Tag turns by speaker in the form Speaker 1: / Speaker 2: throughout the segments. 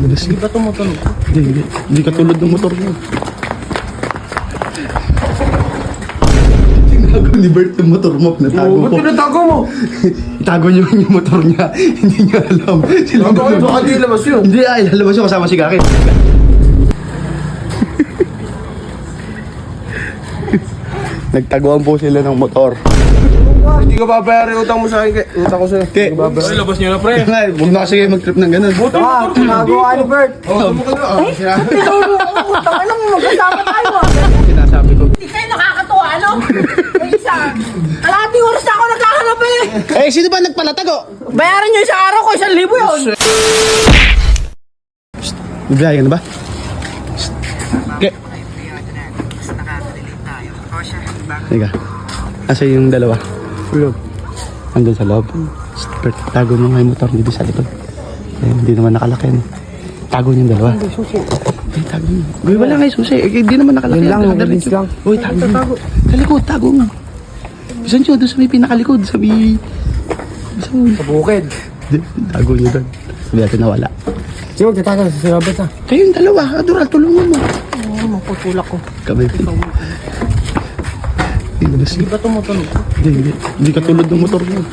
Speaker 1: Hindi ba itong motor mo? Hindi katulad ng motor mo. Tinago ni Bert yung motor mo. Natago
Speaker 2: Ba't
Speaker 1: ko.
Speaker 2: tinatago mo?
Speaker 1: Itago niyo yung motor niya. Hindi niya alam. Sila
Speaker 2: Baka di labas yun.
Speaker 1: Hindi ay, lalabas yun kasama si Gaki. Nagtaguan po sila ng motor.
Speaker 2: Hindi ka babayaran yung utang mo sa akin. Utang ko sa'yo.
Speaker 1: Okay.
Speaker 2: Ay, labas niyo na, pre.
Speaker 1: Huwag na kasi kayo mag-trip ng ganun.
Speaker 3: Nagawa ni Bert. Tama mo, magkasama tayo.
Speaker 1: Sinasabi ko.
Speaker 3: Hindi kayo nakakatuwa, ano? May isa. Kalahating oras na ako nagkahanap eh.
Speaker 1: Eh, sino ba nagpalatago?
Speaker 3: Bayaran nyo isang araw ko, 1,000 yun.
Speaker 1: Bibiyay ka na ba? Okay. Teka. Asa yung dalawa? Andun sa loob. Bert, tago mo nga yung motor dito sa likod. Eh, hindi naman nakalaki. No? Tago niyo yung dalawa. Ay, tago mo. Uy, wala nga yung susi. Eh, hindi naman nakalaki.
Speaker 3: Yun lang,
Speaker 1: Nakadalit
Speaker 3: mabilis lang.
Speaker 1: Uy, tago mo. Sa likod, tago mo. Saan nyo? Doon sa may pinakalikod. Sa may...
Speaker 3: Sa bukid.
Speaker 1: Tago nyo doon. Sabi natin nawala.
Speaker 3: Sino magtatagal sa sirabot ha?
Speaker 1: Kayo yung dalawa. Adoral, tulungan mo.
Speaker 3: Oo, magputulak ko.
Speaker 1: Kami.
Speaker 3: Hindi ba itong motor mo?
Speaker 1: Hindi katulad ng motor mo.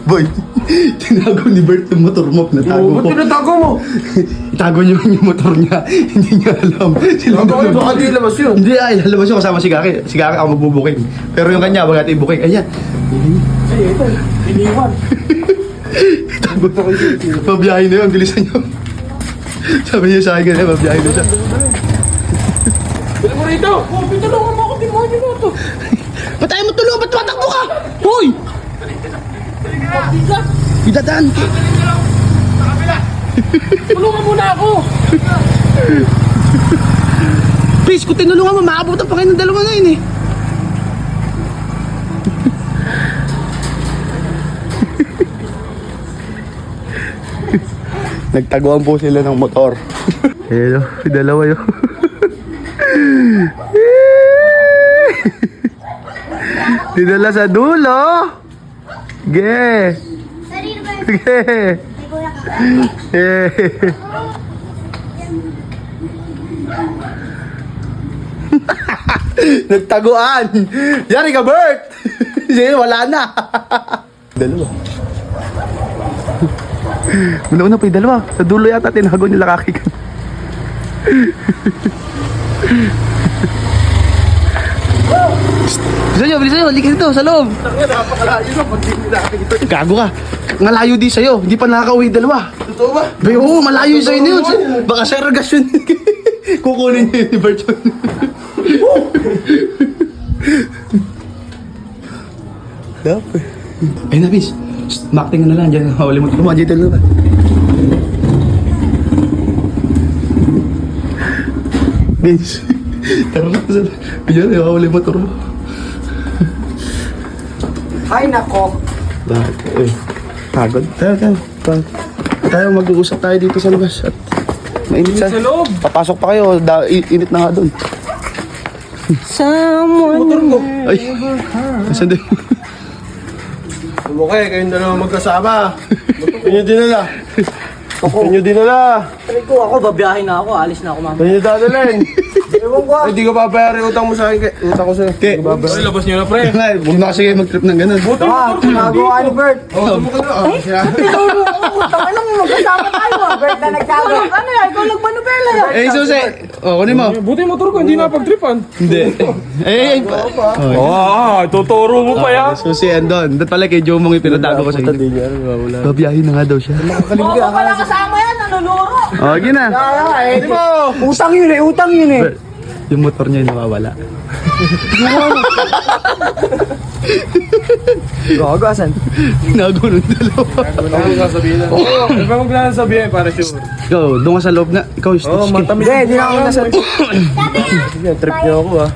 Speaker 1: Boy, tinago ni Bert yung motor mo. Natago
Speaker 2: Ba't
Speaker 1: ko.
Speaker 2: tinatago mo?
Speaker 1: Itago niyo yung motor niya. Hindi niya alam. Sila
Speaker 2: Baka di labas yun.
Speaker 1: Hindi ay, lalabas yun kasama si Gaki. Si Gaki ako magbubuking. Pero yung kanya, wag natin i-booking. Ayan.
Speaker 3: Ay, ito. Iniwan.
Speaker 1: Tago. Pabiyahin na yun. Bilisan niyo. Sabi niya sa akin ganyan, pabiyahin na siya.
Speaker 2: Bili mo rito.
Speaker 3: Oh, pitulungan mo ako, demonyo na ito.
Speaker 1: Ba't tayo mo tulungan? Ba't tumatakbo ka? Hoy!
Speaker 3: Pagbigas.
Speaker 1: Idadaan.
Speaker 3: Tulungan mo na ako.
Speaker 1: Please, kung tinulungan mo, maabutan pa kayo ng dalawa na yun eh. Nagtaguan po sila ng motor. Hello, dalawa yun. Dinala sa dulo. Ge. Ge. Nagtaguan. Yari ka, Bert. Sige, wala na. Dalawa. Una-una pa yung dalawa. Sa dulo yata tinago nila kakikan. Bilisan nyo, halika dito sa loob.
Speaker 2: Napakalayo na. Pag di nakakita.
Speaker 1: Gago ka. Malayo di sa'yo. Hindi pa nakaka-uwi dalawa.
Speaker 2: Totoo ba?
Speaker 1: Bay, oo, malayo sa'yo na yun. Baka Saragas yun. Kukunin niyo yun ni Bert yun. Dapat. Ay, Nabis. Makting na lang dyan. Hawali mo. Lumahan dito na ba? Bis. Tara na sa... Yan, hawali mo. Tara mo.
Speaker 3: Ay, nako.
Speaker 1: Bakit? Eh, pagod. Tayo. Tayo mag-uusap tayo dito sa labas. At mainit sa
Speaker 2: loob.
Speaker 1: Papasok pa kayo. Init na nga doon.
Speaker 3: Someone
Speaker 2: mo.
Speaker 1: Ay. Nasaan din?
Speaker 2: Okay, kayong dalawa magkasama. Inyo dinala. Inyo dinala.
Speaker 3: Try ko ako, babiyahin na ako. Alis na ako, mama.
Speaker 2: Inyo dadalhin.
Speaker 3: Ewan ko.
Speaker 2: Ay, di ka babayaran yung utang mo sa akin. Utang ko sa'yo.
Speaker 1: Okay.
Speaker 2: Ay, labas niyo na, pre.
Speaker 1: Huwag na kasi kayo mag-trip ng ganun.
Speaker 3: Nagawa ni Bert.
Speaker 2: Tinuro ako.
Speaker 3: Tama mo, magkasama tayo. Bert na nagsabi. Ano yan? Ikaw nagmanubela yan.
Speaker 1: Eh, Susi. Kunin mo.
Speaker 2: Buti yung motor ko, hindi napag-tripan.
Speaker 1: Hindi. Eh.
Speaker 2: Tuturo mo pa yan.
Speaker 1: Susi, andon. Doon pala kay Jomong yung pinatago ko sa inyo. Babiyahin na nga daw siya.
Speaker 3: Oo, pala kasama yan. Nanuluro.
Speaker 1: Okay na.
Speaker 2: Di ba?
Speaker 3: Utang yun eh, utang yun eh.
Speaker 1: Yung motor niya yung nawawala.
Speaker 3: Gago, asan?
Speaker 1: Nago ng dalawa.
Speaker 2: Ano ang sasabihin na? Oo, ano ba kong sabihin para sure?
Speaker 1: Ikaw, doon ka sa loob na. Ikaw, stitch ka.
Speaker 3: Hindi, hindi na ako nasa...
Speaker 2: Sige, trip niyo ako ah.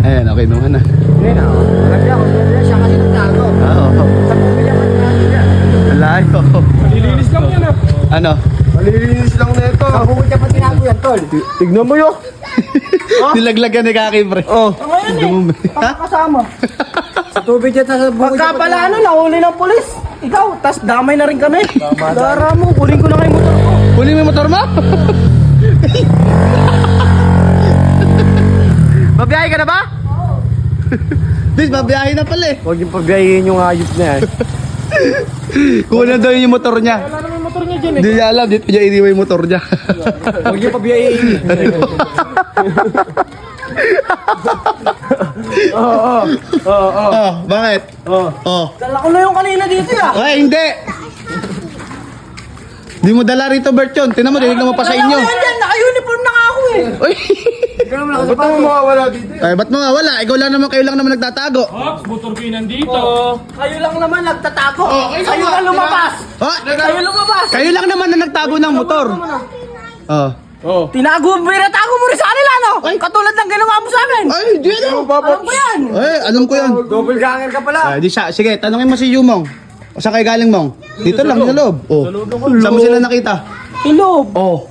Speaker 1: Ayan, okay naman na.
Speaker 3: Hindi na ako. Sabi ako, siya kasi nagtago.
Speaker 1: Oo.
Speaker 3: Sa pumilya man natin yan.
Speaker 1: Malayo.
Speaker 2: Malilinis lang yan ah.
Speaker 1: Ano?
Speaker 2: Malilinis lang na ito.
Speaker 3: Sa bukod niya pa tinago yan, tol.
Speaker 2: Tignan mo yun.
Speaker 1: Nilaglagan ni Kaki, pre.
Speaker 2: Oh.
Speaker 3: Ngayon eh,
Speaker 1: Ha?
Speaker 3: kasama.
Speaker 2: Sa tubig yan, sa bukid.
Speaker 3: Pagka pala ano, nahuli ng pulis. Ikaw, tas damay na rin kami. Dara mo, kunin ko na nga yung motor ko.
Speaker 1: Huli mo yung motor mo? Babiyahe ka na ba? Oo. Bis, babiyahe na pala eh.
Speaker 2: Huwag yung pagbiyahin yung hayop na yan.
Speaker 1: Kunin daw yung motor niya.
Speaker 3: Wala naman yung motor niya dyan eh.
Speaker 1: Hindi niya alam, dito niya iniwan yung motor niya.
Speaker 2: Huwag yung pagbiyahin. Oo.
Speaker 1: Oh, bakit? Oh.
Speaker 3: Dala ko na yung kanina dito ah.
Speaker 1: Ay, hindi! Di mo dala rito, Bert, yun. Tinan mo, dinignan mo pa sa inyo.
Speaker 3: Dala ko yan dyan, naka-uniform na nga ako eh.
Speaker 1: Uy!
Speaker 2: Ba't mo mawawala dito?
Speaker 1: Ay, ba't mga wala? Ikaw lang naman, kayo lang naman nagtatago.
Speaker 4: Ops, motor ko yun nandito.
Speaker 3: Kayo lang naman nagtatago.
Speaker 1: kayo
Speaker 3: Kayo
Speaker 1: nga.
Speaker 3: lang lumabas.
Speaker 1: Ha?
Speaker 3: Kayo lumabas.
Speaker 1: Kayo lang naman na nagtago ng motor. Oh.
Speaker 3: Tinago, binatago mo rin sa kanila, no? Katulad ng ginawa mo sa amin.
Speaker 1: Ay, di ano?
Speaker 3: Alam ko yan.
Speaker 1: Ay, alam ko yan.
Speaker 2: Double ganger ka pala.
Speaker 1: Ay, di siya. Sige, tanongin mo si Yumong. O saan kayo galing, Mong? Dito lang, sa loob. Oh. Saan mo sila nakita?
Speaker 3: Ilob.
Speaker 1: Oh.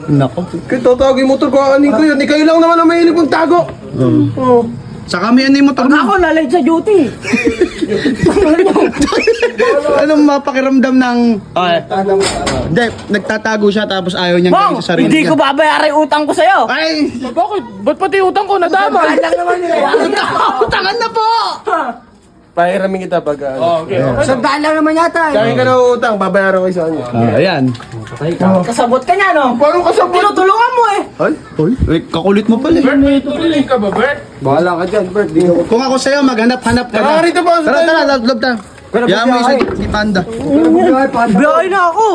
Speaker 1: Nako.
Speaker 2: Kaya tatago yung motor ko, anin ko yun. Ikaw lang naman ang mahilig kong tago. Oo.
Speaker 1: Sa kami, ano yung motor mo?
Speaker 3: Ako na-late sa duty.
Speaker 1: Anong mapakiramdam ng... Ay, hindi, nagtatago siya tapos ayaw niyang
Speaker 3: Bang,
Speaker 1: gawin sa sarili
Speaker 3: hindi
Speaker 1: niya.
Speaker 3: ko babayaran yung utang ko sa'yo.
Speaker 1: Ay!
Speaker 4: Bakit? Ba't pati utang ko nadama?
Speaker 3: Saan lang naman nila.
Speaker 1: Utangan na po!
Speaker 2: Pahiramin kita pag
Speaker 4: Okay.
Speaker 3: Sandaan lang naman yata.
Speaker 2: Sa akin ka na utang, babayaran ko sa kanya.
Speaker 1: Ayan.
Speaker 3: Kasabot ka niya, no?
Speaker 2: Paano ka sa
Speaker 3: Tinutulungan mo eh.
Speaker 1: Ay, uy, kakulit mo pala.
Speaker 4: Bert, may tutuloy ka ba, Bert?
Speaker 2: Bahala ka dyan, Bert. Di ako.
Speaker 1: Kung ako sa'yo, maghanap-hanap ka na.
Speaker 2: Tara, rito pa.
Speaker 1: Tara, love ta. Kaya mo isa ni Panda.
Speaker 3: Biyahe na ako.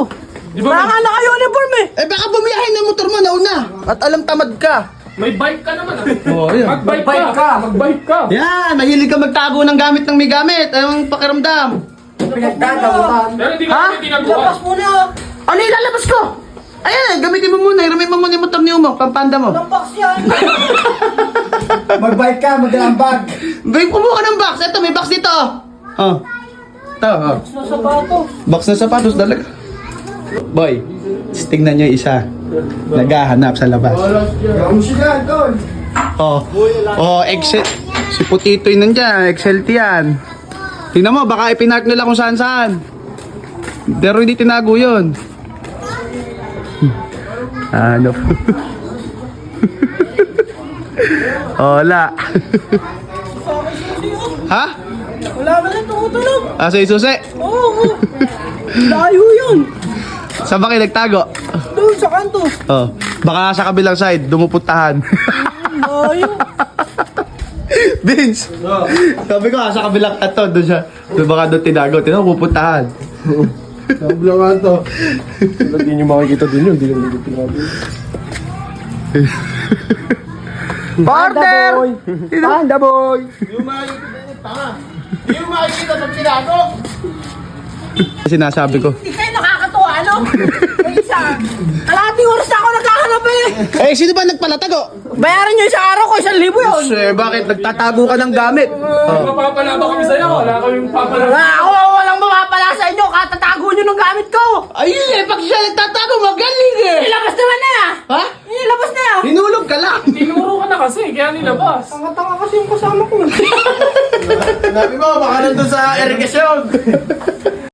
Speaker 4: Di ba
Speaker 3: Wala nga naka-uniform eh.
Speaker 1: Eh baka bumiyahin ng motor mo nauna. At alam tamad ka.
Speaker 4: may bike ka naman ah.
Speaker 1: Oo, ayan.
Speaker 4: Mag-bike ka. Mag-bike ka.
Speaker 1: Yan, mahilig ka magtago ng gamit ng may gamit. Anong pakiramdam?
Speaker 4: Pero hindi ka namin tinaguan.
Speaker 3: Labas muna.
Speaker 1: Ano ilalabas ko? Ayan, gamitin mo muna. Hiramin mo muna yung motor ni Umok, pampanda mo.
Speaker 3: Lampas yan.
Speaker 2: Mag-bike ka, magdalang bag.
Speaker 1: Bay, kumuha ka ng box. Ito, may box dito. Oh. Ito, oh.
Speaker 3: Sa sapatos.
Speaker 1: Box na sapatos talaga. Boy, tingnan niyo yung isa. Naghahanap sa labas.
Speaker 2: Gawin siya, Don.
Speaker 1: Oh, oh, Excel. Si Putitoy nandiyan, XLT yan. Tingnan mo, baka ipinark nila kung saan saan. Pero hindi tinago yun. Ano? Wala. Ha?
Speaker 3: Wala ka lang tumutulog.
Speaker 1: Asa yung susi?
Speaker 3: Oo. Layo yun.
Speaker 1: Saan ba kayo nagtago?
Speaker 3: Doon sa kanto.
Speaker 1: Oh, baka sa kabilang side, dumupuntahan.
Speaker 3: Layo.
Speaker 1: Vince! Sabi ko, sa kabilang kanto, doon siya. Doon baka doon tinago. Tinawag, pupuntahan.
Speaker 2: Nablangan to. Hindi nyo makikita din yun. Hindi nyo pinapin.
Speaker 1: Partner!
Speaker 2: Panda boy!
Speaker 1: Sinasabi ko.
Speaker 3: Hindi kayo nakakatuwa, ano? May isa. Kalahating oras na ako naghahanap eh.
Speaker 1: Eh, sino ba nagpalatago?
Speaker 3: Bayaran nyo isang araw ko, 1,000 yun.
Speaker 1: Eh, bakit nagtatago ka ng gamit?
Speaker 4: Mapapala ba kami sa'yo? Wala kaming papala.
Speaker 3: Ako walang mapapala sa inyo, katatago nyo ng gamit ko.
Speaker 1: Ayun eh, pag siya nagtatago, magaling eh!
Speaker 3: Ilabas naman na yan.
Speaker 1: Ha?
Speaker 3: Ilabas na yan.
Speaker 1: Hinulog ka lang!
Speaker 4: Tinuro ka na kasi, kaya nilabas.
Speaker 3: Tanga-tanga kasi yung kasama ko.
Speaker 2: Sabi mo, baka nandun sa irrigation.